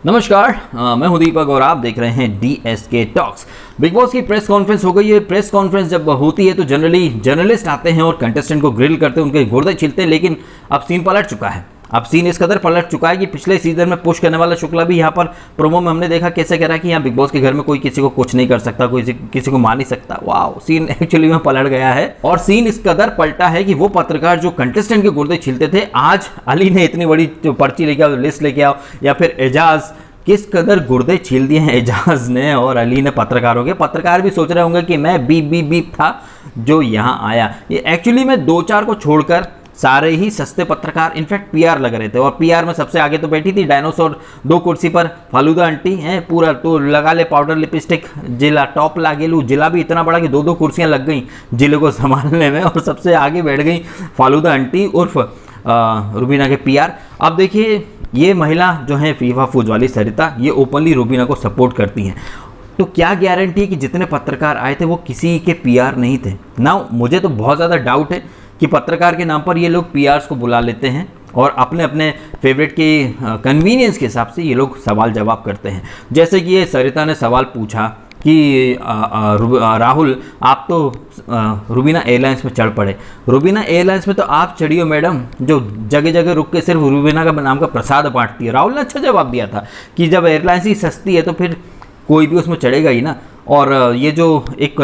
नमस्कार, मैं हूं दीपक और आप देख रहे हैं DSK टॉक्स। बिग बॉस की प्रेस कॉन्फ्रेंस हो गई है। प्रेस कॉन्फ्रेंस जब होती है तो जनरली जर्नलिस्ट आते हैं और कंटेस्टेंट को ग्रिल करते हैं, उनके गुर्दे छिलते हैं। लेकिन अब सीन पलट चुका है। अब सीन इस कदर पलट चुका है कि पिछले सीजन में पुश करने वाला शुक्ला भी यहाँ पर प्रोमो में हमने देखा कैसे कह रहा है कि यहाँ बिग बॉस के घर में कोई किसी को कुछ नहीं कर सकता, कोई किसी को मार नहीं सकता। वाह, सीन एक्चुअली में पलट गया है और सीन इस कदर पलटा है कि वो पत्रकार जो कंटेस्टेंट के गुर्दे छिलते थे, आज अली ने इतनी बड़ी पर्ची लेके आओ, लिस्ट लेके आओ, या फिर एजाज किस कदर गुर्दे छील दिए हैं एजाज ने और अली ने पत्रकारों के। पत्रकार भी सोच रहे होंगे कि मैं बीप था जो यहाँ आया। ये एक्चुअली में दो चार को छोड़कर सारे ही सस्ते पत्रकार इनफैक्ट पीआर लग रहे थे और पीआर में सबसे आगे तो बैठी थी डायनासोर, दो कुर्सी पर फालूदा आंटी हैं। पूरा तो लगा ले पाउडर लिपस्टिक, जिला टॉप लागे लू। जिला भी इतना बड़ा कि दो दो कुर्सियां लग गई जिले को संभालने में और सबसे आगे बैठ गई फालूदा आंटी उर्फ रुबीना के पीआर। अब देखिए, ये महिला जो है फीफा फूज वाली सरिता, ये ओपनली रुबीना को सपोर्ट करती हैं। तो क्या गारंटी है कि जितने पत्रकार आए थे वो किसी के पीआर नहीं थे ना? मुझे तो बहुत ज़्यादा डाउट है कि पत्रकार के नाम पर ये लोग पीआर्स को बुला लेते हैं और अपने अपने फेवरेट के कन्वीनियंस के हिसाब से ये लोग सवाल जवाब करते हैं। जैसे कि ये सरिता ने सवाल पूछा कि राहुल, आप तो रुबीना एयरलाइंस में चढ़ पड़े। रुबीना एयरलाइंस में तो आप चढ़ी हो मैडम, जो जगह जगह रुक के सिर्फ रुबीना का नाम का प्रसाद बांटती है। राहुल ने अच्छा जवाब दिया था कि जब एयरलाइंस ही सस्ती है तो फिर कोई भी उसमें चढ़ेगा ही ना। और ये जो एक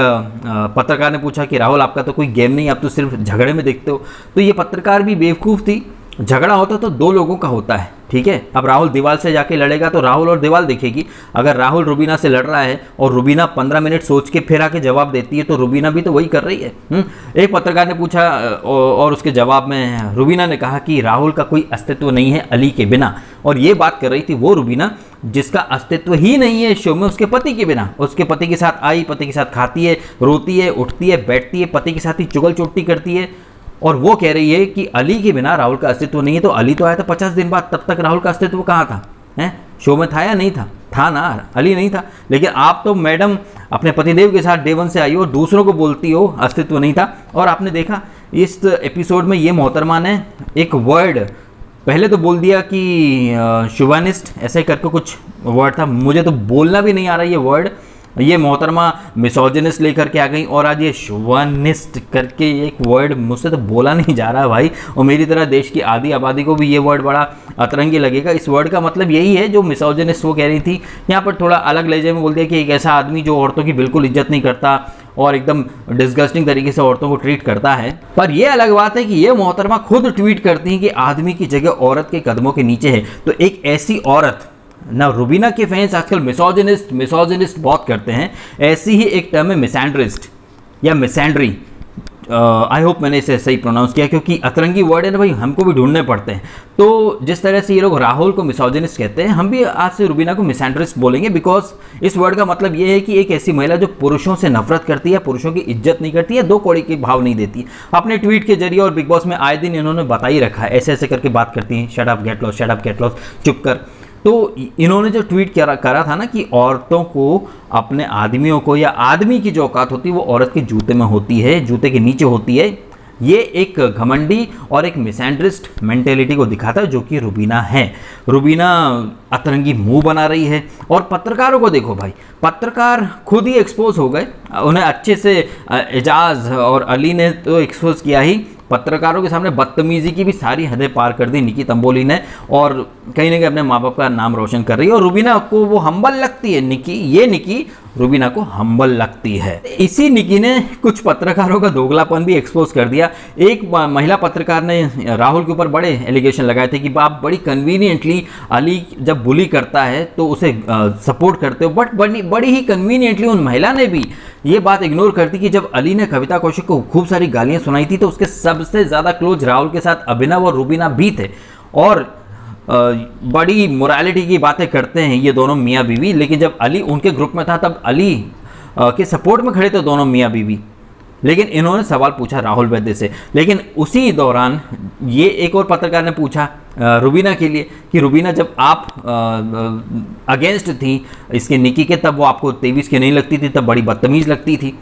पत्रकार ने पूछा कि राहुल, आपका तो कोई गेम नहीं, आप तो सिर्फ झगड़े में देखते हो। तो ये पत्रकार भी बेवकूफ़ थी। झगड़ा होता तो दो लोगों का होता है, ठीक है। अब राहुल दीवार से जाके लड़ेगा तो राहुल और दीवार देखेगी। अगर राहुल रुबीना से लड़ रहा है और रुबीना 15 मिनट सोच के फिर आके जवाब देती है तो रुबीना भी तो वही कर रही है। एक पत्रकार ने पूछा और उसके जवाब में रुबीना ने कहा कि राहुल का कोई अस्तित्व नहीं है अली के बिना। और ये बात कर रही थी वो रुबीना जिसका अस्तित्व ही नहीं है शो में उसके पति के बिना। उसके पति के साथ आई, पति के साथ खाती है, रोती है, उठती है, बैठती है, पति के साथ ही चुगल चोटी करती है। और वो कह रही है कि अली के बिना राहुल का अस्तित्व नहीं है। तो अली तो आया था 50 दिन बाद, तब तक राहुल का अस्तित्व कहाँ था? हैं, शो में था या नहीं था? था ना, अली नहीं था। लेकिन आप तो मैडम अपने पतिदेव के साथ डे 1 से आई हो, दूसरों को बोलती हो अस्तित्व नहीं था। और आपने देखा इस एपिसोड में ये मोहतरमा ने एक वर्ड पहले तो बोल दिया कि शुभानिस्ट, ऐसे करके कुछ वर्ड था, मुझे तो बोलना भी नहीं आ रहा ये वर्ड। ये मोहतरमा मिसोजिनिस्ट लेकर के आ गई और आज ये शुभानिस्ट करके एक वर्ड मुझसे तो बोला नहीं जा रहा भाई। और मेरी तरह देश की आधी आबादी को भी ये वर्ड बड़ा अतरंगी लगेगा। इस वर्ड का मतलब यही है जो मिसोजिनिस्ट वो कह रही थी। यहाँ पर थोड़ा अलग लहजे में बोल दिया कि एक ऐसा आदमी जो औरतों की बिल्कुल इज्जत नहीं करता और एकदम डिस्गस्टिंग तरीके से औरतों को ट्रीट करता है। पर यह अलग बात है कि ये मोहतरमा खुद ट्वीट करती हैं कि आदमी की जगह औरत के कदमों के नीचे है। तो एक ऐसी औरत ना, रुबीना के फैंस आजकल मिसोजिनिस्ट बहुत करते हैं। ऐसी ही एक टर्म है मिसैंड्रिस्ट या मिसैंड्री। आई होप मैंने इसे सही प्रोनाउंस किया, क्योंकि अतरंगी वर्ड है ना भाई, हमको भी ढूंढने पड़ते हैं। तो जिस तरह से ये लोग राहुल को मिसोजिनिस्ट कहते हैं, हम भी आज से रुबीना को मिसैंड्रिस्ट बोलेंगे। बिकॉज इस वर्ड का मतलब ये है कि एक ऐसी महिला जो पुरुषों से नफरत करती है, पुरुषों की इज्जत नहीं करती है, दो कौड़ी के भाव नहीं देती। अपने ट्वीट के जरिए और बिग बॉस में आए दिन इन्होंने बता ही रखा है, ऐसे ऐसे करके बात करती हैं, शट अप गेट लॉस्ट, चुप कर। तो इन्होंने जो ट्वीट करा था ना कि औरतों को, अपने आदमियों को, या आदमी की जो औकात होती है वो औरत के जूते में होती है, जूते के नीचे होती है। ये एक घमंडी और एक मिसैंड्रिस्ट मेंटेलिटी को दिखाता है जो कि रुबीना है। रुबीना अतरंगी मुंह बना रही है और पत्रकारों को देखो भाई, पत्रकार खुद ही एक्सपोज हो गए। उन्हें अच्छे से एजाज और अली ने तो एक्सपोज किया ही, पत्रकारों के सामने बदतमीजी की भी सारी हदें पार कर दी निकी तंबोली ने, और कहीं ना कहीं अपने माँ बाप का नाम रोशन कर रही है। और रुबीना को वो हम्बल लगती है, निकी रुबीना को हम्बल लगती है। इसी निकी ने कुछ पत्रकारों का दोगलापन भी एक्सपोज कर दिया। एक महिला पत्रकार ने राहुल के ऊपर बड़े एलिगेशन लगाए थे कि आप बड़ी कन्वीनियंटली अली जब बुली करता है तो उसे सपोर्ट करते हो, बट बड़ी ही कन्वीनियंटली उन महिला ने भी ये बात इग्नोर कर दी कि जब अली ने कविता कौशिक को खूब सारी गालियां सुनाई थी तो उसके सबसे ज़्यादा क्लोज राहुल के साथ अभिनव और रुबीना भी थे। और बड़ी मोरालिटी की बातें करते हैं ये दोनों मियाँ बीवी। लेकिन जब अली उनके ग्रुप में था तब अली के सपोर्ट में खड़े थे दोनों मियाँ बीवी। लेकिन इन्होंने सवाल पूछा राहुल वैद्य से। लेकिन उसी दौरान ये एक और पत्रकार ने पूछा रुबीना के लिए कि रुबीना, जब आप अगेंस्ट थी इसके निकी के, तब वो आपको 23 की नहीं लगती थी, तब बड़ी बदतमीज़ लगती थी।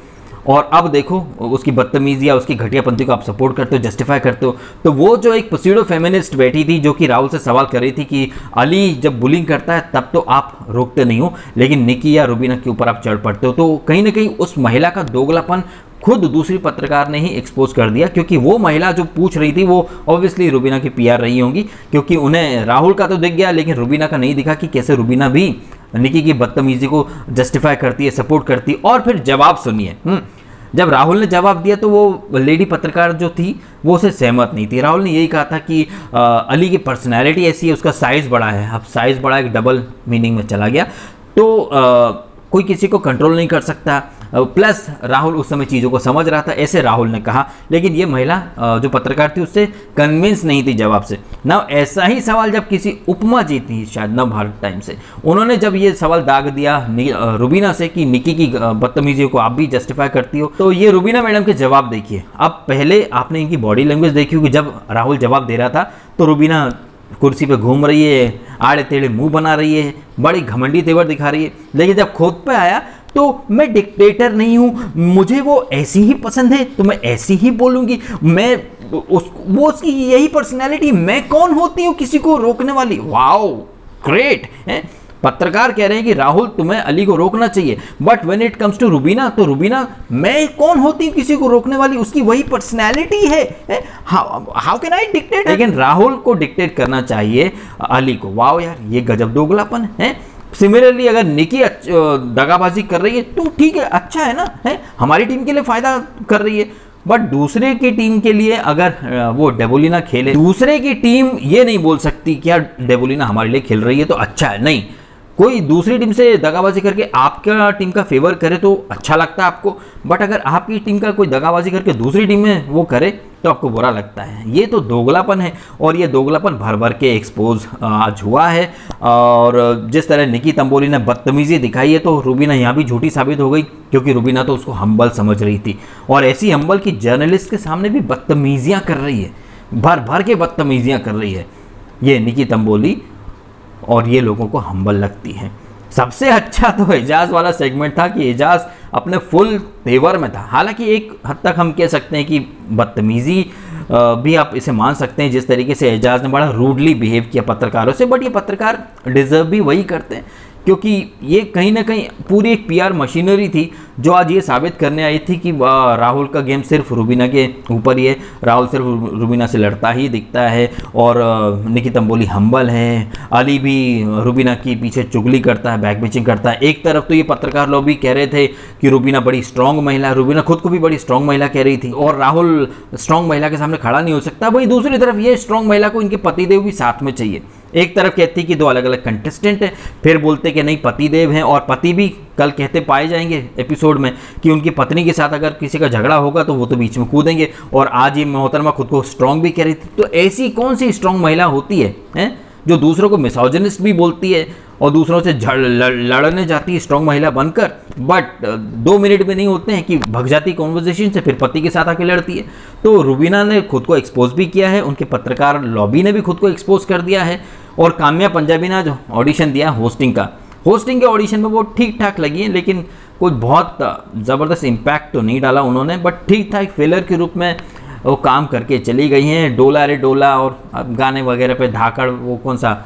और अब देखो उसकी बदतमीजी या उसकी घटियापंथी को आप सपोर्ट करते हो, जस्टिफाई करते हो। तो वो जो एक पसीडो फेमिनिस्ट बैठी थी जो कि राहुल से सवाल कर रही थी कि अली जब बुलिंग करता है तब तो आप रोकते नहीं हो, लेकिन निकी या रुबीना के ऊपर आप चढ़ पड़ते हो। तो कहीं ना कहीं उस महिला का दोगलापन खुद दूसरी पत्रकार ने ही एक्सपोज कर दिया, क्योंकि वो महिला जो पूछ रही थी वो ऑब्वियसली रुबीना की पीआर रही होंगी, क्योंकि उन्हें राहुल का तो दिख गया लेकिन रुबीना का नहीं दिखा कि कैसे रुबीना भी निकी की बदतमीजी को जस्टिफाई करती है, सपोर्ट करती है। और फिर जवाब सुनिए, जब राहुल ने जवाब दिया तो वो लेडी पत्रकार जो थी वो उसे सहमत नहीं थी। राहुल ने यही कहा था कि अली की पर्सनैलिटी ऐसी है, उसका साइज़ बड़ा है। अब साइज़ बड़ा एक डबल मीनिंग में चला गया, तो कोई किसी को कंट्रोल नहीं कर सकता। प्लस राहुल उस समय चीज़ों को समझ रहा था, ऐसे राहुल ने कहा। लेकिन ये महिला जो पत्रकार थी उससे कन्विंस नहीं थी जवाब से ना। ऐसा ही सवाल जब किसी उपमा जी थी शायद नव भारत टाइम से, उन्होंने जब ये सवाल दाग दिया रुबीना से कि निकी की बदतमीजी को आप भी जस्टिफाई करती हो, तो ये रुबीना मैडम के जवाब देखिए। अब पहले आपने इनकी बॉडी लैंग्वेज देखी होगी, जब राहुल जवाब दे रहा था तो रुबीना कुर्सी पे घूम रही है, आड़े टेढ़े मुंह बना रही है, बड़ी घमंडी तेवर दिखा रही है। लेकिन जब खुद पे आया तो मैं डिक्टेटर नहीं हूँ, मुझे वो ऐसी ही पसंद है तो मैं ऐसी ही बोलूँगी, मैं वो उसकी यही पर्सनैलिटी, मैं कौन होती हूँ किसी को रोकने वाली। वाओ ग्रेट है। पत्रकार कह रहे हैं कि राहुल तुम्हें अली को रोकना चाहिए, but when it comes to Rubina, तो रुबीना मैं कौन होती हूँ किसी को रोकने वाली, उसकी वही पर्सनैलिटी है। How can I dictate. लेकिन राहुल को डिक्टेट करना चाहिए अली को। वाओ यार, ये गजब दोगलापन है। सिमिलरली अगर निकी दगाबाजी कर रही है तो ठीक है, अच्छा है ना, है हमारी टीम के लिए फायदा कर रही है। बट दूसरे की टीम के लिए अगर वो डेबोलिना खेले, दूसरे की टीम ये नहीं बोल सकती कि यार डेबोलिना हमारे लिए खेल रही है तो अच्छा है। नहीं, कोई दूसरी टीम से दगाबाजी करके आपका टीम का फेवर करे तो अच्छा लगता है आपको, बट अगर आपकी टीम का कोई दगाबाजी करके दूसरी टीम में वो करे तो आपको बुरा लगता है। ये तो दोगलापन है, और ये दोगलापन भर भर के एक्सपोज आज हुआ है। और जिस तरह निकी तंबोली ने बदतमीजी दिखाई है तो रुबीना यहाँ भी झूठी साबित हो गई, क्योंकि रुबीना तो उसको हम्बल समझ रही थी, और ऐसी हम्बल की जर्नलिस्ट के सामने भी बदतमीजियाँ कर रही है, भर भर के बदतमीजियाँ कर रही है ये निकी तंबोली, और ये लोगों को हम्बल लगती है। सबसे अच्छा तो एजाज वाला सेगमेंट था कि एजाज अपने फुल तेवर में था। हालांकि एक हद तक हम कह सकते हैं कि बदतमीजी भी आप इसे मान सकते हैं, जिस तरीके से एजाज ने बड़ा रूडली बिहेव किया पत्रकारों से, बट ये पत्रकार डिजर्व भी वही करते हैं, क्योंकि ये कहीं ना कहीं पूरी एक पीआर मशीनरी थी जो आज ये साबित करने आई थी कि राहुल का गेम सिर्फ रुबीना के ऊपर ही है, राहुल सिर्फ रुबीना से लड़ता ही दिखता है, और निकी तंबोली हम्बल है, अली भी रुबीना की पीछे चुगली करता है, बैक बिचिंग करता है। एक तरफ तो ये पत्रकार लोग भी कह रहे थे कि रुबीना बड़ी स्ट्रांग महिला है, रुबीना खुद को भी बड़ी स्ट्रांग महिला कह रही थी, और राहुल स्ट्रांग महिला के सामने खड़ा नहीं हो सकता। वहीं दूसरी तरफ ये स्ट्रांग महिला को इनके पतिदेव भी साथ में चाहिए। एक तरफ कहती कि दो अलग अलग कंटेस्टेंट हैं, फिर बोलते कि नहीं पतिदेव हैं, और पति भी कल कहते पाए जाएंगे एपिसोड में कि उनकी पत्नी के साथ अगर किसी का झगड़ा होगा तो वो तो बीच में कूदेंगे, और आज ये मोहतरमा खुद को स्ट्रांग भी कह रही थी। तो ऐसी कौन सी स्ट्रांग महिला होती है जो दूसरों को मिसोजिनिस्ट भी बोलती है और दूसरों से लड़ने जाती है स्ट्रांग महिला बनकर, बट 2 मिनट भी नहीं होते हैं कि भग जाती कॉन्वर्जेशन से, फिर पति के साथ आके लड़ती है। तो रुबीना ने खुद को एक्सपोज भी किया है, उनके पत्रकार लॉबी ने भी खुद को एक्सपोज कर दिया है, और काम्या पंजाबी ने जो ऑडिशन दिया होस्टिंग के ऑडिशन में वो ठीक ठाक लगी है, लेकिन कोई बहुत ज़बरदस्त इम्पैक्ट तो नहीं डाला उन्होंने, बट ठीक ठाक फेलर के रूप में वो काम करके चली गई हैं। डोला रे डोला और गाने वगैरह पे धाकड़, वो कौन सा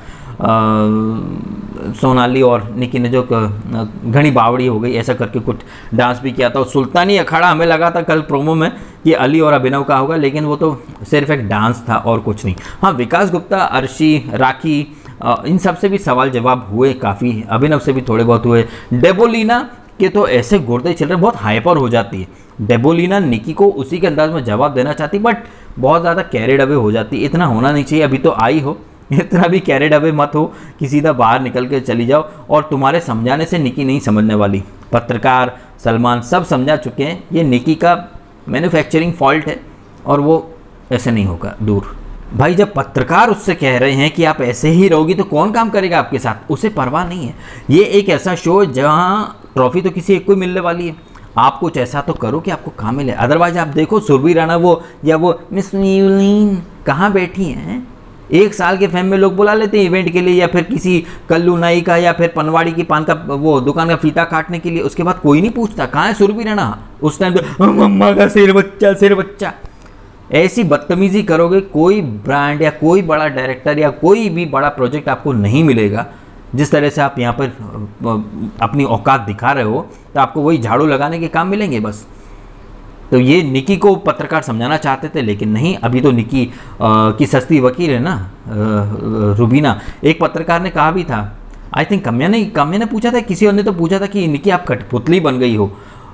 सोनाली और निकी ने जो घनी बावड़ी हो गई ऐसा करके कुछ डांस भी किया था। और सुल्तानी अखाड़ा हमें लगा था कल प्रोमो में कि अली और अभिनव का होगा, लेकिन वो तो सिर्फ एक डांस था और कुछ नहीं। हाँ, विकास गुप्ता, अर्शी, राखी, इन सब से भी सवाल जवाब हुए काफ़ी, अभिनव से भी थोड़े बहुत हुए। डेबोलिना के तो ऐसे गुर्दे चल रहे, बहुत हाइपर हो जाती है डेबोलिना। निकी को उसी के अंदाज में जवाब देना चाहती, बट बहुत ज़्यादा कैरिड अवे हो जाती। इतना होना नहीं चाहिए, अभी तो आई हो, इतना भी कैरिड अवे मत हो कि सीधा बाहर निकल के चली जाओ। और तुम्हारे समझाने से निकी नहीं समझने वाली, पत्रकार सलमान सब समझा चुके हैं, ये निकी का मैन्युफैक्चरिंग फॉल्ट है और वो ऐसे नहीं होगा दूर। भाई जब पत्रकार उससे कह रहे हैं कि आप ऐसे ही रहोगी तो कौन काम करेगा आपके साथ, उसे परवाह नहीं है। ये एक ऐसा शो है जहाँ ट्रॉफी तो किसी एक को मिलने वाली है, आप कुछ ऐसा तो करो कि आपको काम मिले। अदरवाइज आप देखो सुरभि राणा वो या वो मिस न्यूलीन कहाँ बैठी हैं, 1 साल के फेम में लोग बुला लेते हैं इवेंट के लिए, या फिर किसी कल्लू नाई का या फिर पनवाड़ी की पान का वो दुकान का फीता काटने के लिए। उसके बाद कोई नहीं पूछता कहाँ है सुरभि रैना। उस टाइम तो मम्मा का सिर बच्चा, सिर बच्चा। ऐसी बदतमीजी करोगे, कोई ब्रांड या कोई बड़ा डायरेक्टर या कोई भी बड़ा प्रोजेक्ट आपको नहीं मिलेगा। जिस तरह से आप यहाँ पर अपनी औकात दिखा रहे हो, तो आपको वही झाड़ू लगाने के काम मिलेंगे बस। तो ये निकी को पत्रकार समझाना चाहते थे, लेकिन नहीं। अभी तो निकी की सस्ती वकील है ना, रुबीना। एक पत्रकार ने कहा भी था, आई थिंक काम्या ने पूछा था, किसी और ने तो पूछा था कि निकी आप कठपुतली बन गई हो।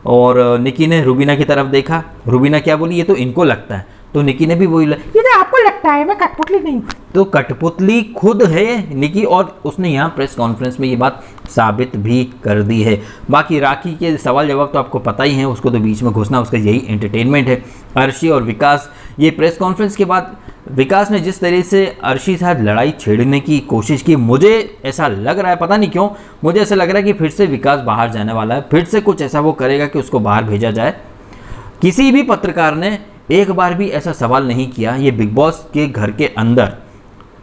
और निकी ने रुबीना की तरफ देखा, रुबीना क्या बोली, ये तो इनको लगता है। तो निकी ने भी वही, ये तो आपको लगता है, मैं कठपुतली नहीं हूँ। तो कठपुतली खुद है निकी, और उसने यहाँ प्रेस कॉन्फ्रेंस में ये बात साबित भी कर दी है। बाकी राखी के सवाल जवाब तो आपको पता ही है, उसको तो बीच में घुसना उसका यही एंटरटेनमेंट है। अर्शी और विकास, ये प्रेस कॉन्फ्रेंस के बाद विकास ने जिस तरह से अर्शी साथ लड़ाई छेड़ने की कोशिश की, मुझे ऐसा लग रहा है, पता नहीं क्यों मुझे ऐसा लग रहा है कि फिर से विकास बाहर जाने वाला है। फिर से कुछ ऐसा वो करेगा कि उसको बाहर भेजा जाए। किसी भी पत्रकार ने एक बार भी ऐसा सवाल नहीं किया ये बिग बॉस के घर के अंदर।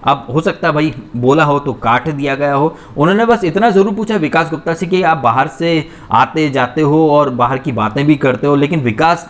अब हो सकता है भाई बोला हो तो काट दिया गया हो। उन्होंने बस इतना ज़रूर पूछा विकास गुप्ता से कि आप बाहर से आते जाते हो और बाहर की बातें भी करते हो, लेकिन विकास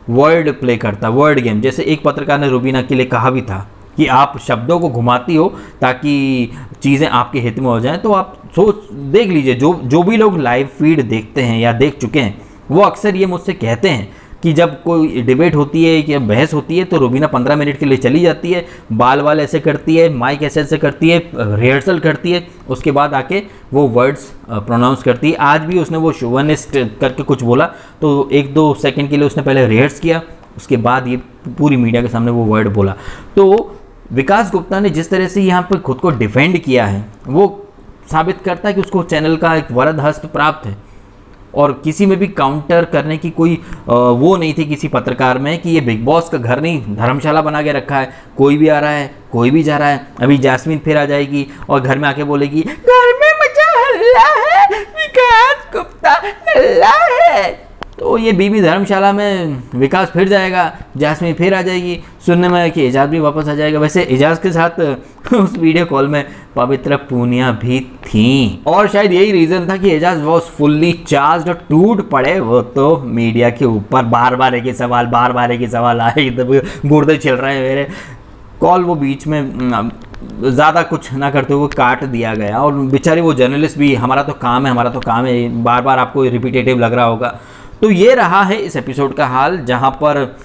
वर्ड प्ले करता, वर्ड गेम। जैसे एक पत्रकार ने रुबीना के लिए कहा भी था कि आप शब्दों को घुमाती हो ताकि चीज़ें आपके हित में हो जाएं। तो आप सोच देख लीजिए, जो भी लोग लाइव फीड देखते हैं या देख चुके हैं, वो अक्सर ये मुझसे कहते हैं कि जब कोई डिबेट होती है या बहस होती है तो रुबीना 15 मिनट के लिए चली जाती है, बाल ऐसे करती है, माइक ऐसे करती है, रिहर्सल करती है, उसके बाद आके वो वर्ड्स प्रोनाउंस करती है। आज भी उसने वो शोवनिस्ट करके कुछ बोला, तो 1-2 सेकंड के लिए उसने पहले रिहर्स किया, उसके बाद ये पूरी मीडिया के सामने वो वर्ड बोला। तो विकास गुप्ता ने जिस तरह से यहाँ पर खुद को डिफेंड किया है, वो साबित करता है कि उसको चैनल का एक वरद हस्त प्राप्त है। और किसी में भी काउंटर करने की कोई वो नहीं थी किसी पत्रकार में कि ये बिग बॉस का घर नहीं, धर्मशाला बना के रखा है, कोई भी आ रहा है, कोई भी जा रहा है। अभी जैस्मीन फिर आ जाएगी और घर में आके बोलेगी घर में मचा हल्ला है, विकास गुप्ता हल्ला है। तो ये बीबी धर्मशाला में विकास फिर जाएगा, जैस्मीन फिर आ जाएगी। सुनने में कि एजाज भी वापस आ जाएगा। वैसे एजाज के साथ उस वीडियो कॉल में पवित्र पूनिया भी थी, और शायद यही रीज़न था कि एजाज वॉज फुल्ली चार्ज्ड, टूट पड़े वो तो मीडिया के ऊपर। बार बार एक ही सवाल आए, गुर्दे छिल रहे हैं मेरे। कॉल वो बीच में ज़्यादा कुछ ना करते हुए काट दिया गया। और बेचारे वो जर्नलिस्ट भी, हमारा तो काम है, बार बार आपको रिपीटेटिव लग रहा होगा। तो ये रहा है इस एपिसोड का हाल, जहां पर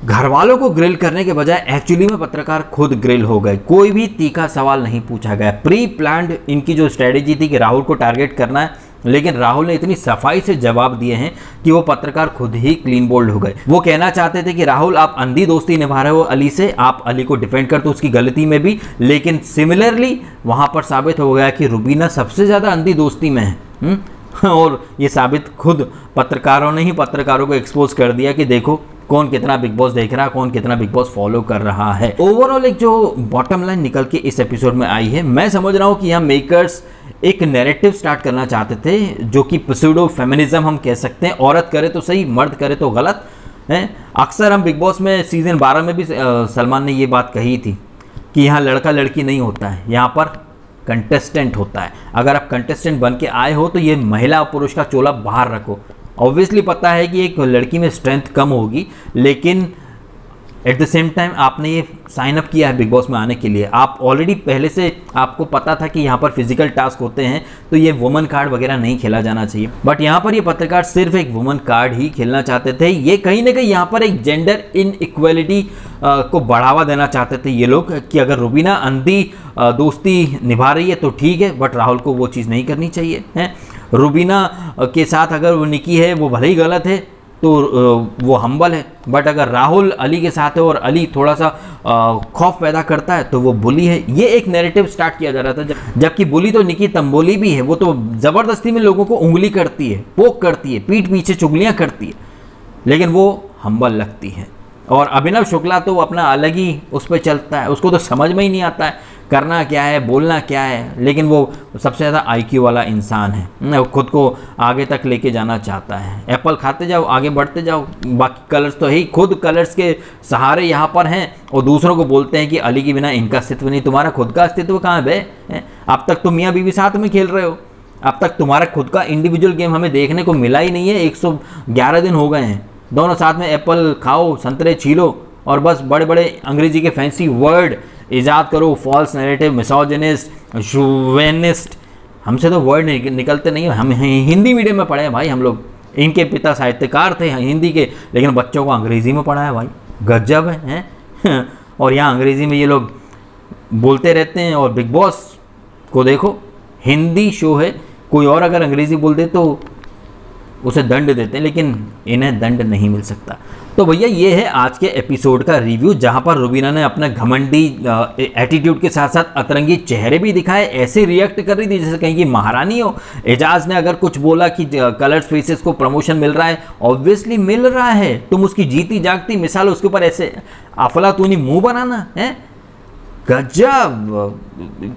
घर वालों को ग्रिल करने के बजाय एक्चुअली में पत्रकार खुद ग्रिल हो गए। कोई भी तीखा सवाल नहीं पूछा गया। प्री प्लान्ड इनकी जो स्ट्रेटेजी थी कि राहुल को टारगेट करना है, लेकिन राहुल ने इतनी सफाई से जवाब दिए हैं कि वो पत्रकार खुद ही क्लीन बोल्ड हो गए। वो कहना चाहते थे कि राहुल आप अंधी दोस्ती निभा रहे हो अली से, आप अली को डिफेंड करते हो उसकी गलती में भी, लेकिन सिमिलरली वहां पर साबित हो गया कि रुबीना सबसे ज़्यादा अंधी दोस्ती में है। और ये साबित खुद पत्रकारों ने ही पत्रकारों को एक्सपोज कर दिया कि देखो कौन कितना बिग बॉस देख रहा है, कौन कितना बिग बॉस फॉलो कर रहा है। ओवरऑल एक जो बॉटम लाइन निकल के इस एपिसोड में आई है, मैं समझ रहा हूँ कि यहाँ मेकर्स एक नैरेटिव स्टार्ट करना चाहते थे जो कि प्सूडो फेमिनिज्म हम कह सकते हैं। औरत करे तो सही, मर्द करे तो गलत है। अक्सर हम बिग बॉस में सीजन 12 में भी सलमान ने ये बात कही थी कि यहाँ लड़का लड़की नहीं होता है, यहाँ पर कंटेस्टेंट होता है। अगर आप कंटेस्टेंट बन के आए हो तो ये महिला और पुरुष का चोला बाहर रखो। ऑब्वियसली पता है कि एक लड़की में स्ट्रेंथ कम होगी, लेकिन एट द सेम टाइम आपने ये साइन अप किया है बिग बॉस में आने के लिए। आप ऑलरेडी पहले से आपको पता था कि यहाँ पर फिजिकल टास्क होते हैं, तो ये वुमन कार्ड वगैरह नहीं खेला जाना चाहिए। बट यहाँ पर ये पत्रकार सिर्फ एक वुमन कार्ड ही खेलना चाहते थे। ये कहीं ना कहीं यहाँ पर एक जेंडर इनइक्वालिटी को बढ़ावा देना चाहते थे ये लोग, कि अगर रुबीना अंधी दोस्ती निभा रही है तो ठीक है, बट राहुल को वो चीज़ नहीं करनी चाहिए है। रुबीना के साथ अगर वो निकी है वो भले ही गलत है तो वो हम्बल है, बट अगर राहुल अली के साथ है और अली थोड़ा सा खौफ पैदा करता है तो वो बुली है। ये एक नैरेटिव स्टार्ट किया जा रहा था, जबकि बुली तो निकी तंबोली भी है। वो तो ज़बरदस्ती में लोगों को उंगली करती है, पोक करती है, पीठ पीछे चुगलियाँ करती है, लेकिन वो हम्बल लगती है। और अभिनव शुक्ला तो अपना अलग ही उस पर चलता है, उसको तो समझ में ही नहीं आता है करना क्या है, बोलना क्या है, लेकिन वो सबसे ज़्यादा IQ वाला इंसान है, खुद को आगे तक लेके जाना चाहता है। एप्पल खाते जाओ, आगे बढ़ते जाओ, बाकी कलर्स तो है ही, खुद कलर्स के सहारे यहाँ पर हैं और दूसरों को बोलते हैं कि अली के बिना इनका अस्तित्व नहीं। तुम्हारा खुद का अस्तित्व कहाँ है? अब तक तुम मियाँ बीवी साथ में खेल रहे हो, अब तक तुम्हारा खुद का इंडिविजुअल गेम हमें देखने को मिला ही नहीं है। 111 दिन हो गए हैं, दोनों साथ में एप्पल खाओ, संतरे छीलो और बस बड़े बड़े अंग्रेजी के फैंसी वर्ड ईजाद करो, फॉल्स नैरेटिव, मिसोजिनिस्ट, शोवेनिस्ट। हमसे तो वर्ड निकलते नहीं, हम हिंदी मीडियम में पढ़े हैं भाई हम लोग। इनके पिता साहित्यकार थे हिंदी के, लेकिन बच्चों को अंग्रेज़ी में पढ़ाया भाई, गजब है। और यहाँ अंग्रेज़ी में ये लोग बोलते रहते हैं। और बिग बॉस को देखो, हिंदी शो है, कोई और अगर अंग्रेज़ी बोल दे तो उसे दंड देते हैं, लेकिन इन्हें दंड नहीं मिल सकता। तो भैया ये है आज के एपिसोड का रिव्यू, जहां पर रुबीना ने अपना घमंडी एटीट्यूड के साथ साथ अतरंगी चेहरे भी दिखाए, ऐसे रिएक्ट कर रही थी जैसे कहीं की महारानी हो। एजाज ने अगर कुछ बोला कि कलर्स फेसेस को प्रमोशन मिल रहा है, ऑब्वियसली मिल रहा है, तुम उसकी जीती जागती मिसाल उसके ऊपर ऐसे अफलातूनी मुंह बनाना है, गजब।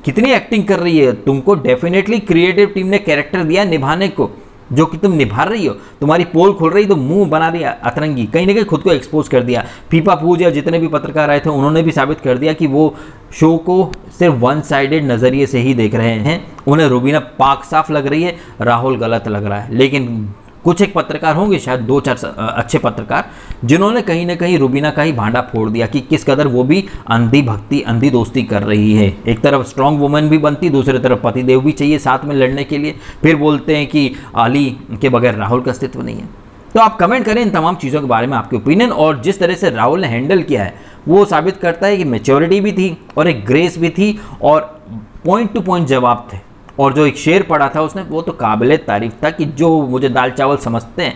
कितनी एक्टिंग कर रही है, तुमको डेफिनेटली क्रिएटिव टीम ने कैरेक्टर दिया निभाने को, जो कि तुम निभा रही हो। तुम्हारी पोल खुल रही तो मुंह बना रही अतरंगी, कहीं ना कहीं खुद को एक्सपोज कर दिया। फीफा पूज या जितने भी पत्रकार आए थे उन्होंने भी साबित कर दिया कि वो शो को सिर्फ वन साइडेड नज़रिए से ही देख रहे हैं। उन्हें रुबीना पाक साफ लग रही है, राहुल गलत लग रहा है। लेकिन कुछ एक पत्रकार होंगे, शायद 2-4 अच्छे पत्रकार, जिन्होंने कहीं ना कहीं रुबीना का ही भांडा फोड़ दिया कि किस कदर वो भी अंधी भक्ति, अंधी दोस्ती कर रही है। एक तरफ स्ट्रॉन्ग वुमन भी बनती, दूसरी तरफ पतिदेव भी चाहिए साथ में लड़ने के लिए, फिर बोलते हैं कि अली के बगैर राहुल का अस्तित्व नहीं है। तो आप कमेंट करें इन तमाम चीज़ों के बारे में आपके ओपिनियन, और जिस तरह से राहुल ने हैंडल किया है वो साबित करता है कि मैच्योरिटी भी थी और एक ग्रेस भी थी और पॉइंट टू पॉइंट जवाब थे। और जो एक शेर पढ़ा था उसने, वो तो काबिले तारीफ था कि जो मुझे दाल चावल समझते हैं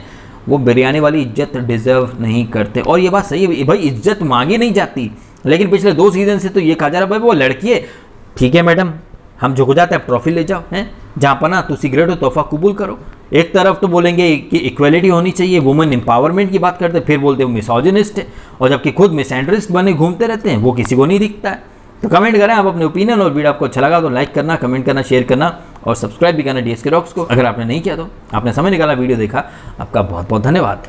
वो बिरयानी वाली इज्जत डिजर्व नहीं करते। और ये बात सही है भाई, इज्जत मांगी नहीं जाती, लेकिन पिछले 2 सीजन से तो ये कहा जा रहा है भाई वो लड़की है, ठीक है मैडम हम झुक जाते हैं, ट्रॉफी ले जाओ, हैं जहाँ पना तू सिगरेट हो तोहफा कबूल करो। एक तरफ तो बोलेंगे कि इक्वलिटी होनी चाहिए, वुमेन एम्पावरमेंट की बात करते, फिर बोलते हैं वो मिसोजिनिस्ट है, और जबकि खुद मिसएंड्रिस्ट बने घूमते रहते हैं, वो किसी को नहीं दिखता है। तो कमेंट करें आप अपने ओपिनियन, और वीडियो आपको अच्छा लगा तो लाइक करना, कमेंट करना, शेयर करना और सब्सक्राइब भी करना DSK टॉक्स को। अगर आपने नहीं किया तो आपने समय निकाला, वीडियो देखा, आपका बहुत बहुत धन्यवाद।